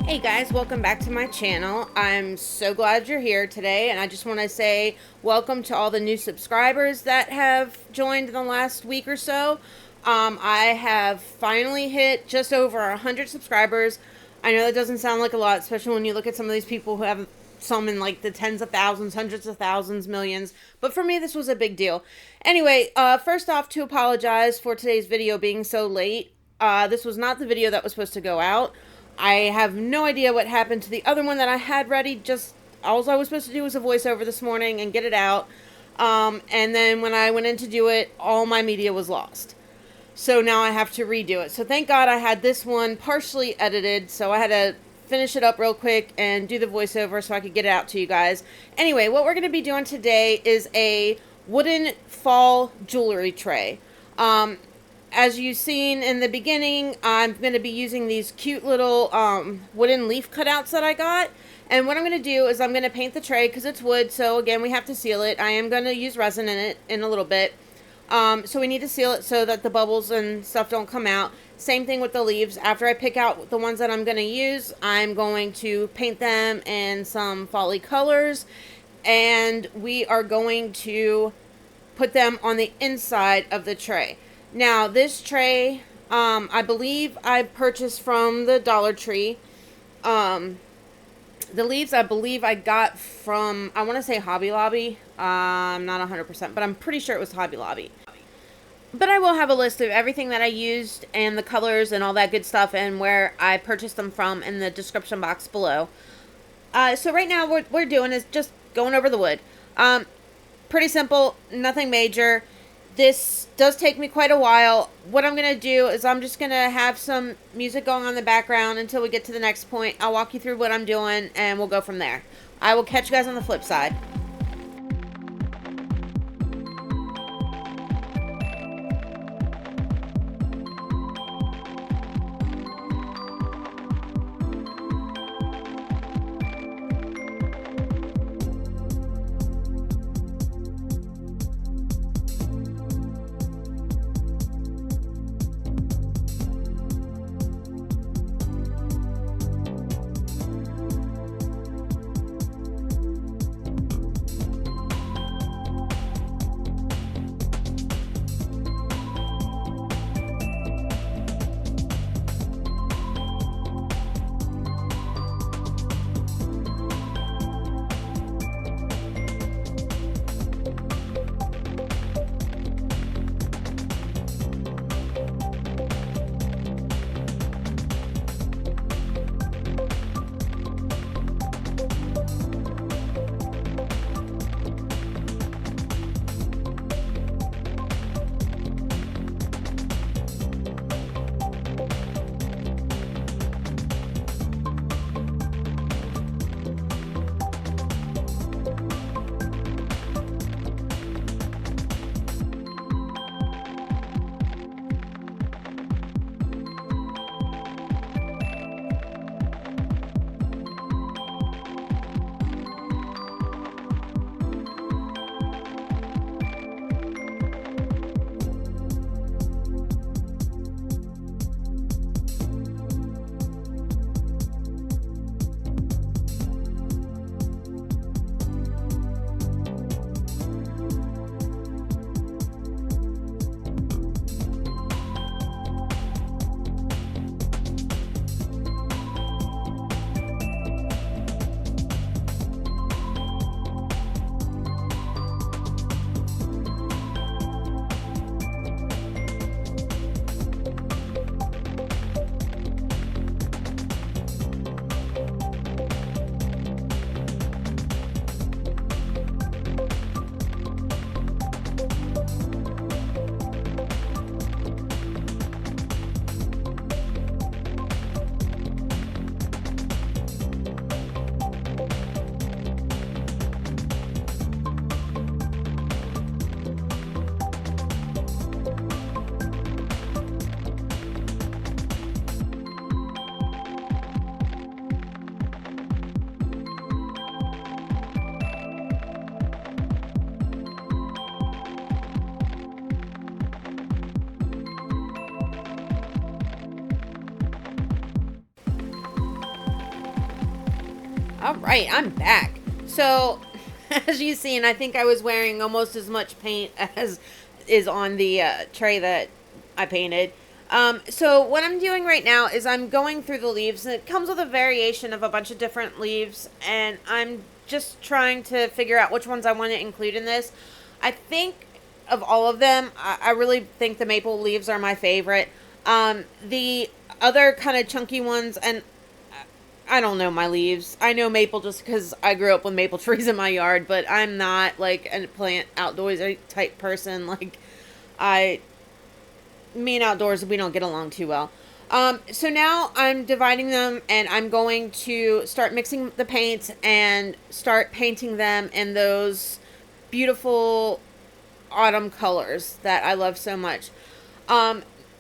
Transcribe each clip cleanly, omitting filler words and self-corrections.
Hey guys, welcome back to my channel. I'm so glad you're here today, and I just want to say welcome to all the new subscribers that have joined in the last week or so. I have finally hit just over 100 subscribers. I know that doesn't sound like a lot, especially when you look at some of these people who have some in like the tens of thousands, hundreds of thousands, millions, but for me this was a big deal. Anyway, first off, to apologize for today's video being so late. This was not the video that was supposed to go out. I have no idea what happened to the other one that I had ready. Just all I was supposed to do was a voiceover this morning and get it out. And then when I went in to do it, all my media was lost. So now I have to redo it. So thank God I had this one partially edited. So I had to finish it up real quick and do the voiceover so I could get it out to you guys. Anyway, what we're going to be doing today is a wooden fall jewelry tray. As you've seen in the beginning, I'm going to be using these cute little wooden leaf cutouts that I got. And what I'm going to do is I'm going to paint the tray because it's wood. So again, we have to seal it. I am going to use resin in it in a little bit. So we need to seal it so that the bubbles and stuff don't come out. Same thing with the leaves. After I pick out the ones that I'm going to use, I'm going to paint them in some fall-y colors. And we are going to put them on the inside of the tray. Now, this tray, I believe I purchased from the Dollar Tree. The leaves, I believe I got from, I want to say Hobby Lobby. I'm not 100%, but I'm pretty sure it was Hobby Lobby. But I will have a list of everything that I used and the colors and all that good stuff and where I purchased them from in the description box below. So right now, what we're doing is just going over the wood. Pretty simple, nothing major. This does take me quite a while. What I'm going to do is I'm just going to have some music going on in the background until we get to the next point. I'll walk you through what I'm doing and we'll go from there. I will catch you guys on the flip side. All right, I'm back. So, as you've seen, I think I was wearing almost as much paint as is on the tray that I painted. So what I'm doing right now is I'm going through the leaves, and it comes with a variation of a bunch of different leaves, and I'm just trying to figure out which ones I want to include in this. I think of all of them, I really think the maple leaves are my favorite. The other kind of chunky ones, and I don't know my leaves. I know maple just because I grew up with maple trees in my yard, but I'm not like a plant outdoorsy type person. Like, me and outdoors, we don't get along too well. So now I'm dividing them, and I'm going to start mixing the paints and start painting them in those beautiful autumn colors that I love so much.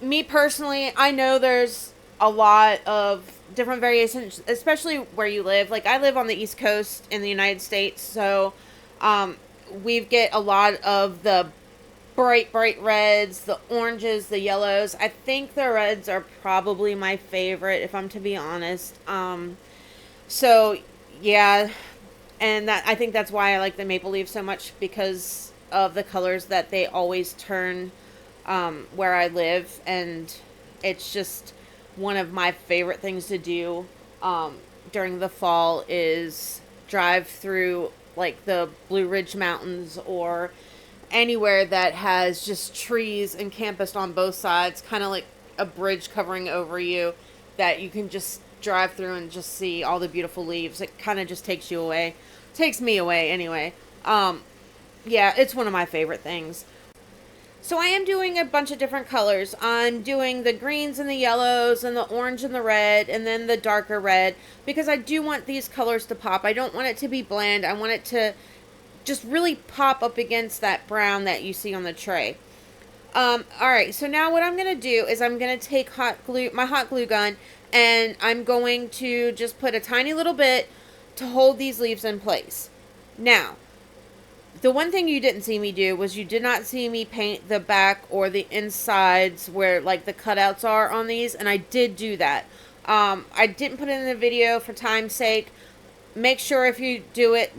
Me personally, I know there's a lot of different variations, especially where you live. Like, I live on the East Coast in the United States, so we get a lot of the bright reds, the oranges, the yellows. I think the reds are probably my favorite, if I'm to be honest. So yeah, and that, I think that's why I like the maple leaf so much, because of the colors that they always turn where I live, and it's just one of my favorite things to do during the fall is drive through like the Blue Ridge Mountains or anywhere that has just trees encompassed on both sides, kind of like a bridge covering over you that you can just drive through and just see all the beautiful leaves. It kind of just takes you away. Takes me away anyway. Yeah, it's one of my favorite things. So I am doing a bunch of different colors. I'm doing the greens and the yellows and the orange and the red and then the darker red, because I do want these colors to pop. I don't want it to be bland. I want it to just really pop up against that brown that you see on the tray. Alright, so now what I'm going to do is I'm going to take my hot glue gun, and I'm going to just put a tiny little bit to hold these leaves in place. Now, the one thing you didn't see me do was you did not see me paint the back or the insides where like the cutouts are on these, and I did do that. I didn't put it in the video for time's sake. Make sure if you do it,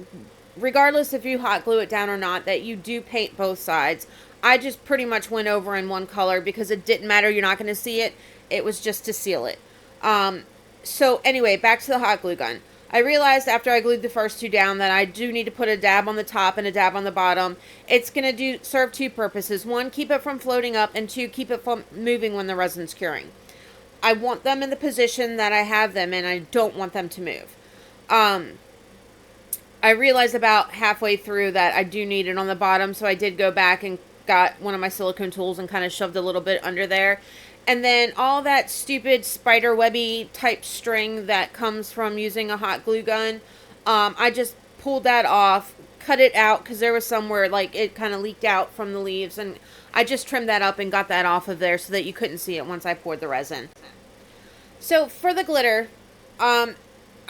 regardless if you hot glue it down or not, that you do paint both sides. I just pretty much went over in one color because it didn't matter. You're not going to see it. It was just to seal it. So anyway, back to the hot glue gun. I realized after I glued the first two down that I do need to put a dab on the top and a dab on the bottom. It's going to serve two purposes. One, keep it from floating up, and two, keep it from moving when the resin's curing. I want them in the position that I have them in. I don't want them to move. I realized about halfway through that I do need it on the bottom, so I did go back and got one of my silicone tools and kind of shoved a little bit under there. And then all that stupid spider webby type string that comes from using a hot glue gun, I just pulled that off, cut it out, because there was somewhere like it kind of leaked out from the leaves, and I just trimmed that up and got that off of there so that you couldn't see it once I poured the resin. So for the glitter, I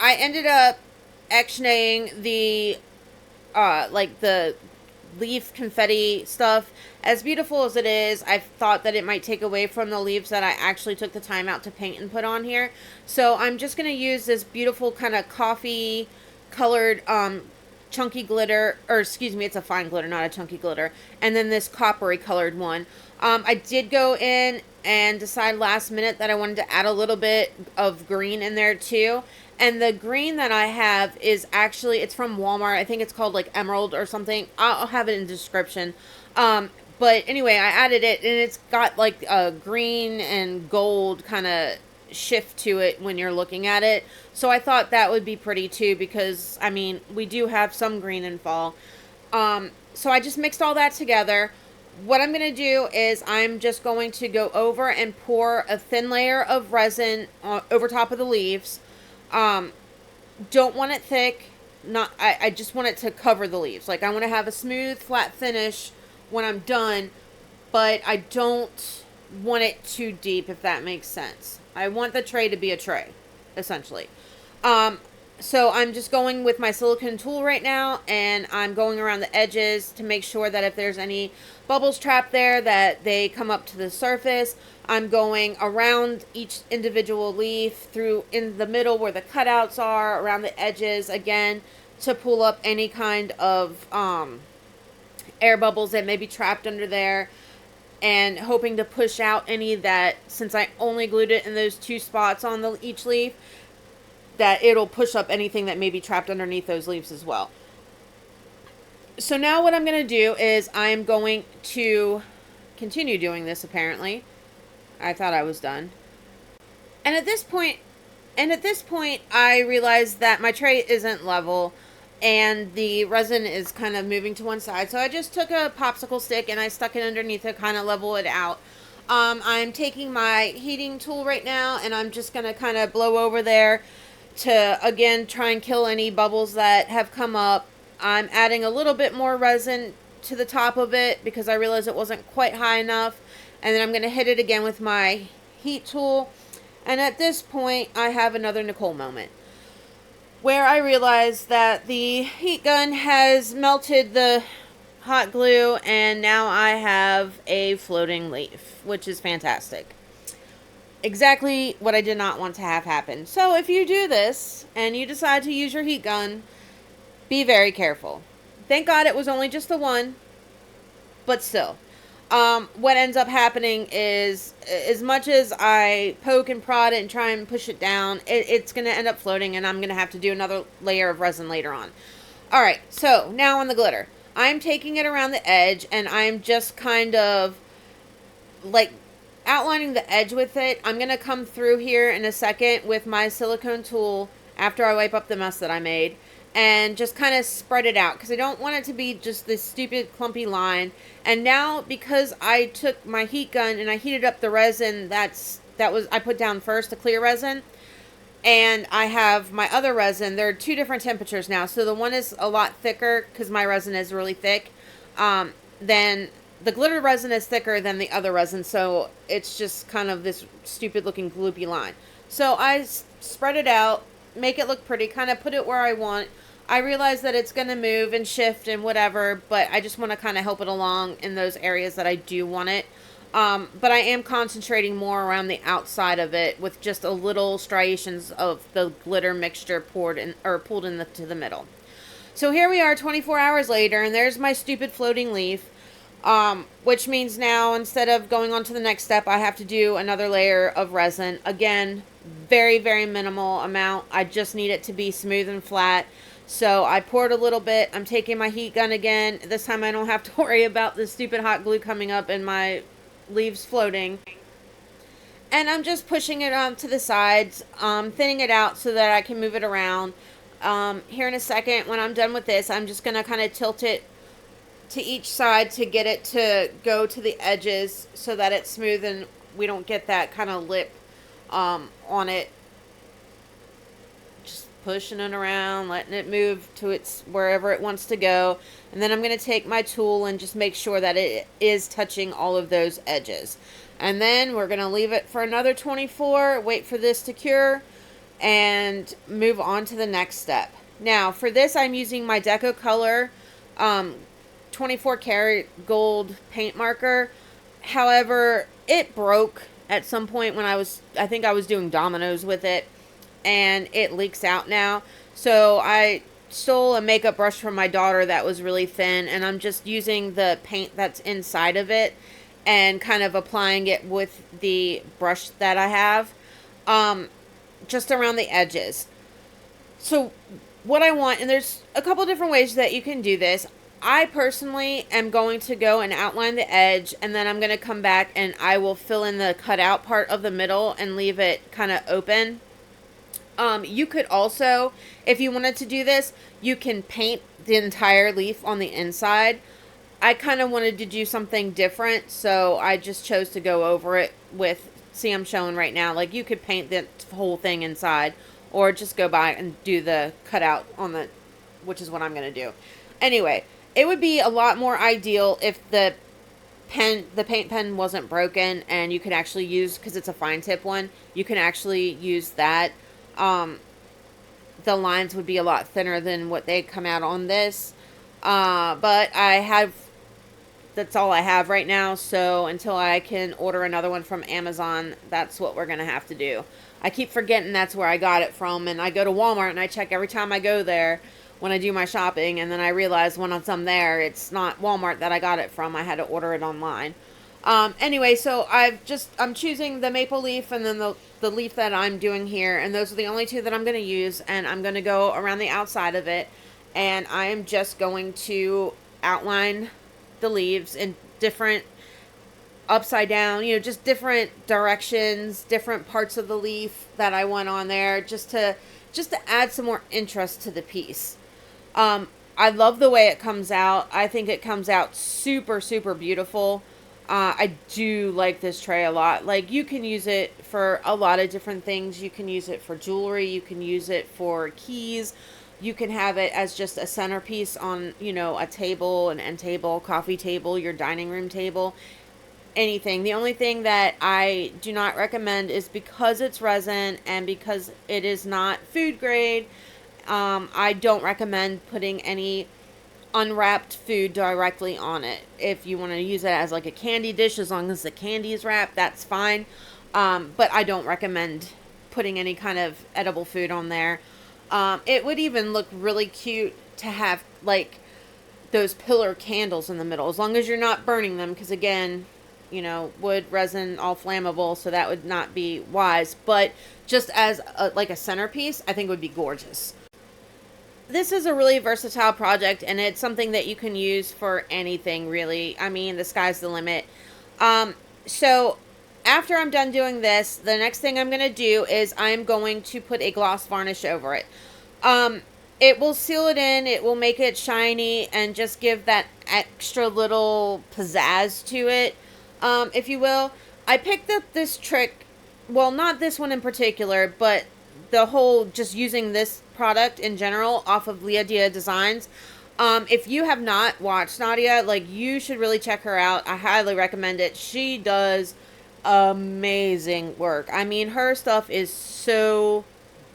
ended up actioning the like the leaf confetti stuff. As beautiful as it is, I thought that it might take away from the leaves that I actually took the time out to paint and put on here. So I'm just going to use this beautiful kind of coffee colored chunky glitter, or excuse me, it's a fine glitter, not a chunky glitter, and then this coppery colored one. I did go in and decide last minute that I wanted to add a little bit of green in there too. And the green that I have is actually, it's from Walmart. I think it's called like Emerald or something. I'll have it in the description. But anyway, I added it, and it's got like a green and gold kind of shift to it when you're looking at it. So I thought that would be pretty too, because I mean, we do have some green in fall. So I just mixed all that together. What I'm going to do is I'm just going to go over and pour a thin layer of resin over top of the leaves. Don't want it thick. I just want it to cover the leaves. Like, I want to have a smooth, flat finish when I'm done, but I don't want it too deep, if that makes sense. I want the tray to be a tray, essentially. So I'm just going with my silicone tool right now, and I'm going around the edges to make sure that if there's any bubbles trapped there, that they come up to the surface. I'm going around each individual leaf, through in the middle where the cutouts are, around the edges again, to pull up any kind of air bubbles that may be trapped under there, and hoping to push out any that, since I only glued it in those two spots on each leaf, that it'll push up anything that may be trapped underneath those leaves as well. So now what I'm going to do is I'm going to continue doing this. Apparently I thought I was done. And at this point, I realized that my tray isn't level and the resin is kind of moving to one side. So I just took a popsicle stick and I stuck it underneath to kind of level it out. I'm taking my heating tool right now and I'm just going to kind of blow over there to, again, try and kill any bubbles that have come up. I'm adding a little bit more resin to the top of it because I realized it wasn't quite high enough. And then I'm going to hit it again with my heat tool. And at this point, I have another Nicole moment where I realize that the heat gun has melted the hot glue and now I have a floating leaf, which is fantastic. Exactly what I did not want to have happen. So if you do this and you decide to use your heat gun, be very careful. Thank God it was only just the one, but still. What ends up happening is, as much as I poke and prod it and try and push it down, it's going to end up floating and I'm going to have to do another layer of resin later on. Alright, so now on the glitter. I'm taking it around the edge and I'm just kind of like outlining the edge with it. I'm going to come through here in a second with my silicone tool after I wipe up the mess that I made and just kind of spread it out because I don't want it to be just this stupid clumpy line. And now, because I took my heat gun and I heated up the resin I put down first, the clear resin, and I have my other resin. There are two different temperatures now. So the one is a lot thicker because my resin is really thick. Then the glitter resin is thicker than the other resin, so it's just kind of this stupid looking gloopy line. So I spread it out, make it look pretty, kind of put it where I want. I realize that it's going to move and shift and whatever, but I just want to kind of help it along in those areas that I do want it. But I am concentrating more around the outside of it with just a little striations of the glitter mixture pulled into the middle. So here we are 24 hours later, and there's my stupid floating leaf. Which means now, instead of going on to the next step, I have to do another layer of resin. Again, very, very minimal amount. I just need it to be smooth and flat. So I poured a little bit. I'm taking my heat gun again. This time I don't have to worry about the stupid hot glue coming up and my leaves floating. And I'm just pushing it on to the sides, thinning it out so that I can move it around. Here in a second, when I'm done with this, I'm just going to kind of tilt it to each side to get it to go to the edges so that it's smooth and we don't get that kind of lip on it. Just pushing it around, letting it move to its wherever it wants to go. And then I'm going to take my tool and just make sure that it is touching all of those edges. And then we're going to leave it for another 24, wait for this to cure, and move on to the next step. Now, for this, I'm using my Deco Color 24 karat gold paint marker. However, it broke at some point when I think I was doing dominoes with it, and it leaks out now. So I stole a makeup brush from my daughter that was really thin, and I'm just using the paint that's inside of it and kind of applying it with the brush that I have, just around the edges. So what I want, and there's a couple different ways that you can do this. I personally am going to go and outline the edge, and then I'm going to come back and I will fill in the cutout part of the middle and leave it kind of open. You could also, if you wanted to do this, you can paint the entire leaf on the inside. I kind of wanted to do something different, so I just chose to go over it with, see, I'm showing right now, like you could paint the whole thing inside, or just go by and do the cutout on the, which is what I'm going to do. Anyway, it would be a lot more ideal if the paint pen wasn't broken and you could actually use, because it's a fine tip one, you can actually use that. the lines would be a lot thinner than what they come out on this. But that's all I have right now. So until I can order another one from Amazon, that's what we're going to have to do. I keep forgetting that's where I got it from. And I go to Walmart and I check every time I go there when I do my shopping. And then I realize when I'm there, it's not Walmart that I got it from. I had to order it online. Anyway, so I'm choosing the maple leaf and then the leaf that I'm doing here. And those are the only two that I'm going to use. And I'm going to go around the outside of it. And I am just going to outline the leaves in different upside down, just different directions, different parts of the leaf that I want on there just to add some more interest to the piece. I love the way it comes out. I think it comes out super, super beautiful. I do like this tray a lot. Like, you can use it for a lot of different things. You can use it for jewelry. You can use it for keys. You can have it as just a centerpiece on, a table, an end table, coffee table, your dining room table, anything. The only thing that I do not recommend is because it's resin and because it is not food grade, I don't recommend putting any unwrapped food directly on it. If you want to use it as like a candy dish, as long as the candy is wrapped, that's fine. But I don't recommend putting any kind of edible food on there. It would even look really cute to have like those pillar candles in the middle, as long as you're not burning them, because again, wood, resin, all flammable, so that would not be wise. But just as like a centerpiece, I think would be gorgeous. This is a really versatile project, and it's something that you can use for anything, really. I mean, the sky's the limit. So after I'm done doing this, the next thing I'm going to do is I'm going to put a gloss varnish over it. It will seal it in, it will make it shiny, and just give that extra little pizzazz to it, if you will. I picked up this trick, well, not this one in particular, but the whole just using this product in general off of Leah Dia Designs. If you have not watched Nadia, like, you should really check her out. I highly recommend it. She does amazing work. I mean, her stuff is so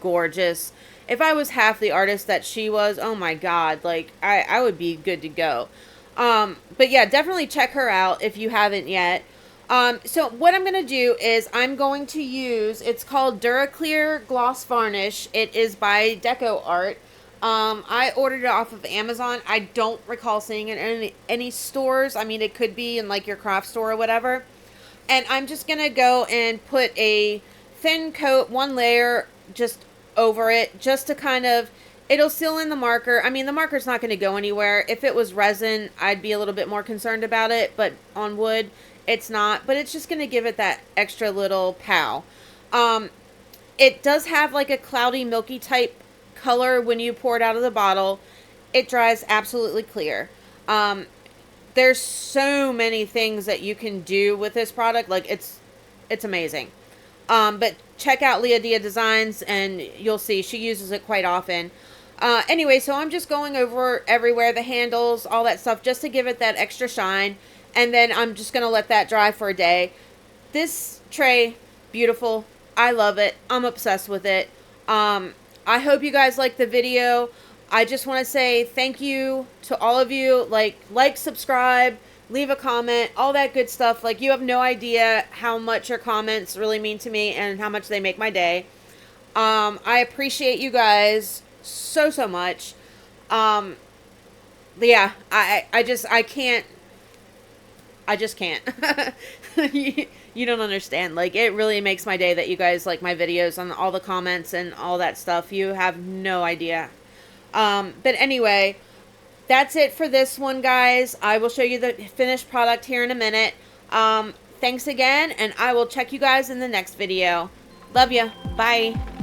gorgeous. If I was half the artist that she was, oh my god, like, I would be good to go. But yeah, definitely check her out if you haven't yet. So what I'm going to do is I'm going to use, it's called DuraClear Gloss Varnish. It is by Deco Art. I ordered it off of Amazon. I don't recall seeing it in any stores. I mean, it could be in like your craft store or whatever. And I'm just going to go and put a thin coat, one layer just over it, just to kind of, it'll seal in the marker. I mean, the marker's not going to go anywhere. If it was resin, I'd be a little bit more concerned about it, but on wood, it's not. But it's just going to give it that extra little pow. It does have like a cloudy, milky type color when you pour it out of the bottle. It dries absolutely clear. There's so many things that you can do with this product. Like, it's amazing. But check out Leah Dia Designs and you'll see she uses it quite often. Anyway, so I'm just going over everywhere, the handles, all that stuff, just to give it that extra shine. And then I'm just going to let that dry for a day. This tray, beautiful. I love it. I'm obsessed with it. I hope you guys like the video. I just want to say thank you to all of you. Like, subscribe, leave a comment, all that good stuff. Like, you have no idea how much your comments really mean to me and how much they make my day. I appreciate you guys so, so much. Yeah, I just can't. You don't understand. Like, it really makes my day that you guys like my videos and all the comments and all that stuff. You have no idea. But anyway, that's it for this one, guys. I will show you the finished product here in a minute. Thanks again, and I will check you guys in the next video. Love ya. Bye.